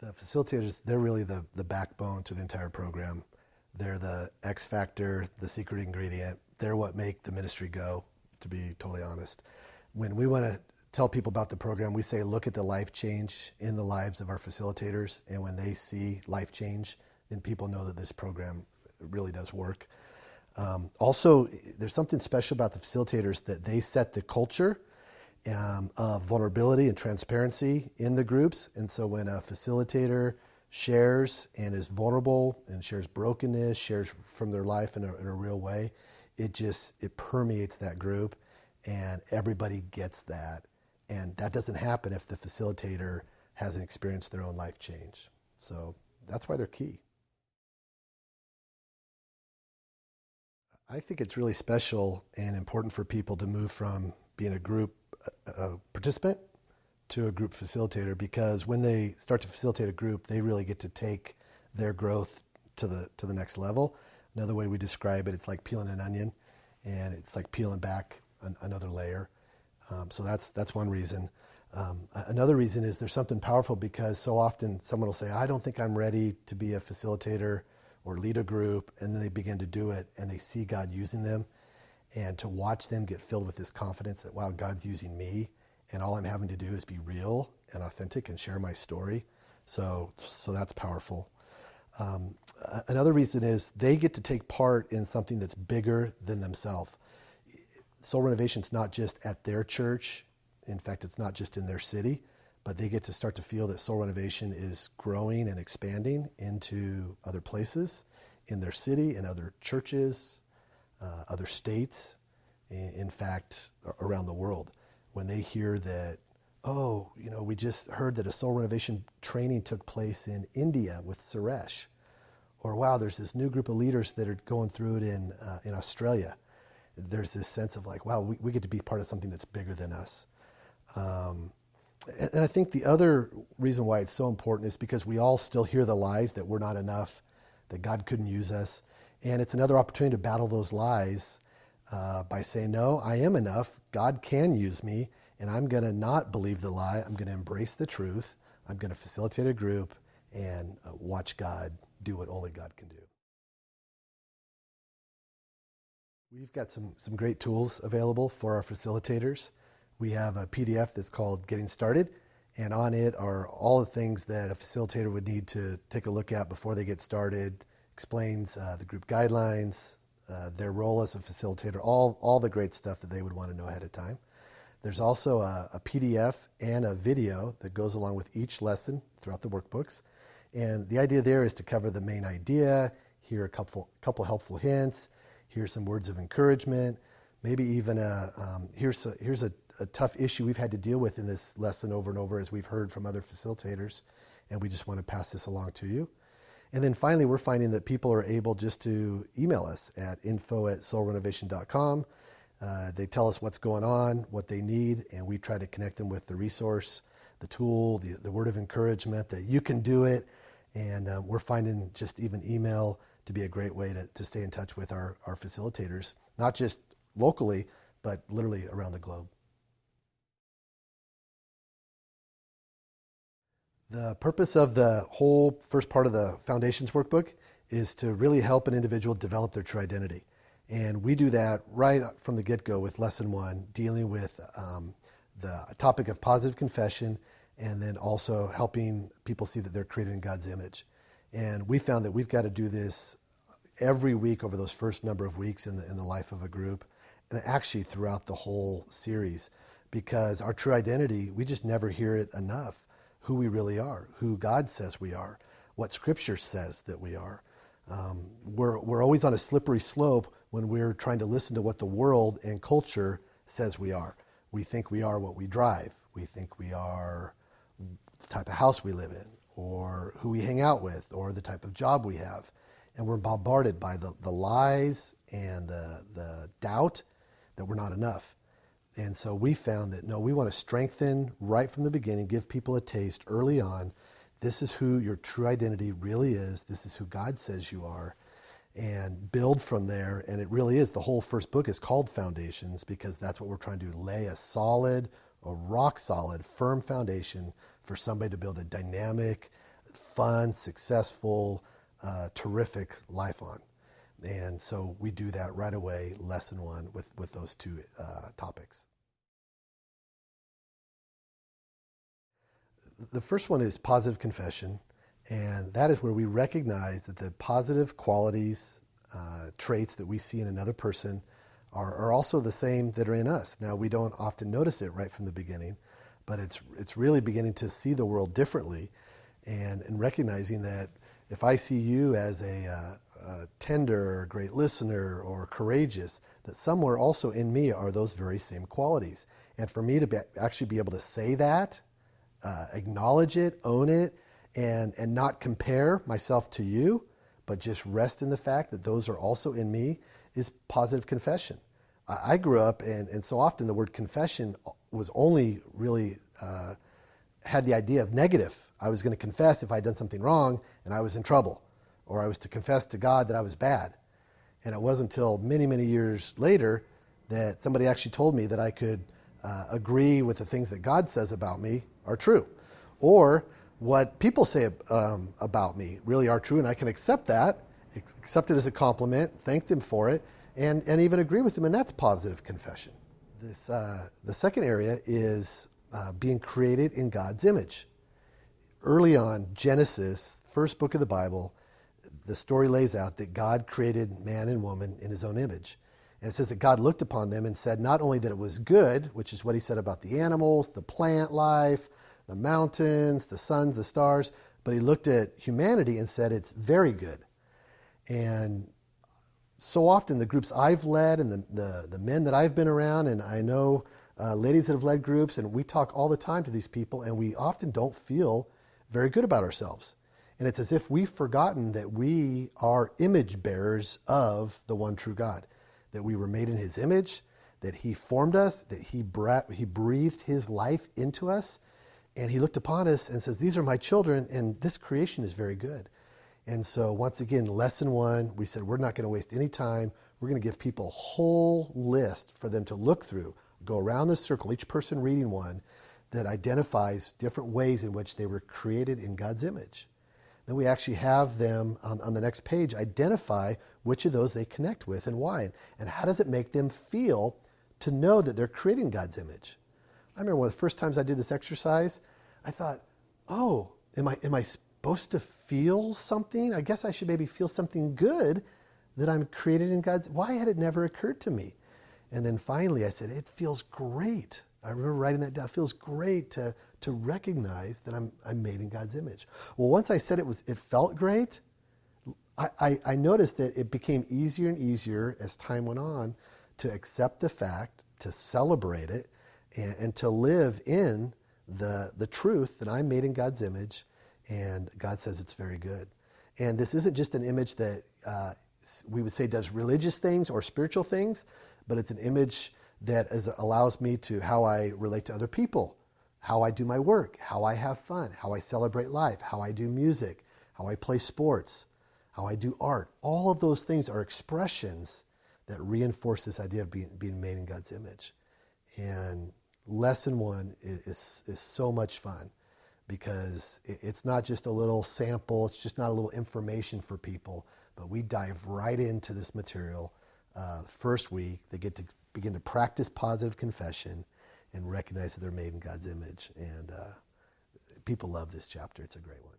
The facilitators, they're really the backbone to the entire program. They're the X factor, the secret ingredient. They're what make the ministry go, to be totally honest. When we want to tell people about the program, we say, look at the life change in the lives of our facilitators. And when they see life change, then people know that this program really does work. Also, there's something special about the facilitators that they set the culture of vulnerability and transparency in the groups. And so when a facilitator shares and is vulnerable and shares brokenness, shares from their life in a real way, it permeates that group and everybody gets that. And that doesn't happen if the facilitator hasn't experienced their own life change. So that's why they're key. I think it's really special and important for people to move from being a group participant to a group facilitator, because when they start to facilitate a group, they really get to take their growth to the next level. Another way we describe it, it's like peeling an onion, and it's like peeling back another layer. So that's one reason. Another reason is there's something powerful, because so often someone will say, I don't think I'm ready to be a facilitator or lead a group, and then they begin to do it and they see God using them, and to watch them get filled with this confidence that, wow, God's using me, and all I'm having to do is be real and authentic and share my story. So that's powerful. Another reason is they get to take part in something that's bigger than themselves. Soul Renovation's not just at their church. In fact, it's not just in their city, but they get to start to feel that Soul Renovation is growing and expanding into other places in their city, in other churches, other states, in fact, around the world. When they hear that, we just heard that a Soul Renovation training took place in India with Suresh, or wow, there's this new group of leaders that are going through it in Australia. There's this sense of like, wow, we get to be part of something that's bigger than us. And I think the other reason why it's so important is because we all still hear the lies that we're not enough, that God couldn't use us. And it's another opportunity to battle those lies by saying, no, I am enough. God can use me, and I'm going to not believe the lie. I'm going to embrace the truth. I'm going to facilitate a group and watch God do what only God can do. We've got some great tools available for our facilitators. We have a PDF that's called Getting Started, and on it are all the things that a facilitator would need to take a look at before they get started. Explains the group guidelines, their role as a facilitator, all the great stuff that they would want to know ahead of time. There's also a PDF and a video that goes along with each lesson throughout the workbooks. And the idea there is to cover the main idea, hear a couple helpful hints, hear some words of encouragement, maybe even here's a tough issue we've had to deal with in this lesson over and over, as we've heard from other facilitators, and we just want to pass this along to you. And then finally, we're finding that people are able just to email us at info@soulrenovation.com. They tell us what's going on, what they need, and we try to connect them with the resource, the tool, the word of encouragement that you can do it. And we're finding just even email to be a great way to stay in touch with our facilitators, not just locally, but literally around the globe. The purpose of the whole first part of the Foundations workbook is to really help an individual develop their true identity. And we do that right from the get-go with Lesson 1, dealing with the topic of positive confession, and then also helping people see that they're created in God's image. And we found that we've got to do this every week over those first number of weeks in the life of a group, and actually throughout the whole series, because our true identity, we just never hear it enough. Who we really are, who God says we are, what Scripture says that we are. We're always on a slippery slope when we're trying to listen to what the world and culture says we are. We think we are what we drive. We think we are the type of house we live in, or who we hang out with, or the type of job we have. And we're bombarded by the lies and the doubt that we're not enough. And so we found that, no, we want to strengthen right from the beginning, give people a taste early on. This is who your true identity really is. This is who God says you are. And build from there. And it really is. The whole first book is called Foundations, because that's what we're trying to do. Lay a rock solid, firm foundation for somebody to build a dynamic, fun, successful, terrific life on. And so we do that right away, lesson one, with those two topics. The first one is positive confession, and that is where we recognize that the positive qualities, traits that we see in another person are also the same that are in us. Now, we don't often notice it right from the beginning, but it's really beginning to see the world differently, and recognizing that if I see you as a tender, great listener, or courageous, that somewhere also in me are those very same qualities. And for me to actually be able to say that, acknowledge it, own it, and not compare myself to you, but just rest in the fact that those are also in me, is positive confession. I grew up, and so often the word confession was only really had the idea of negative. I was going to confess if I'd done something wrong and I was in trouble, or I was to confess to God that I was bad. And it wasn't until many, many years later that somebody actually told me that I could agree with the things that God says about me are true, or what people say about me really are true, and I can accept that, accept it as a compliment, thank them for it, and even agree with them, and that's positive confession. The second area is being created in God's image. Early on, Genesis, first book of the Bible, the story lays out that God created man and woman in his own image. And it says that God looked upon them and said not only that it was good, which is what he said about the animals, the plant life, the mountains, the suns, the stars, but he looked at humanity and said it's very good. And so often the groups I've led and the men that I've been around, and I know ladies that have led groups, and we talk all the time to these people, and we often don't feel very good about ourselves. And it's as if we've forgotten that we are image bearers of the one true God, that we were made in his image, that he formed us, that he breathed his life into us, and he looked upon us and says, these are my children, and this creation is very good. And so once again, lesson one, we said we're not going to waste any time. We're going to give people a whole list for them to look through, go around the circle, each person reading one that identifies different ways in which they were created in God's image. Then we actually have them on the next page identify which of those they connect with and why. And how does it make them feel to know that they're creating God's image? I remember one of the first times I did this exercise, I thought, oh, am I supposed to feel something? I guess I should maybe feel something good that I'm created in God's. Why had it never occurred to me? And then finally I said, it feels great. I remember writing that down. It feels great to recognize that I'm made in God's image. Well, once I said it felt great, I noticed that it became easier and easier as time went on to accept the fact, to celebrate it, and to live in the truth that I'm made in God's image, and God says it's very good. And this isn't just an image that we would say does religious things or spiritual things, but it's an image that allows me to how I relate to other people, how I do my work, how I have fun, how I celebrate life, how I do music, how I play sports, how I do art. All of those things are expressions that reinforce this idea of being made in God's image. And lesson one is so much fun, because it's not just a little sample, it's just not a little information for people, but we dive right into this material. First week, they get to begin to practice positive confession and recognize that they're made in God's image. And people love this chapter. It's a great one.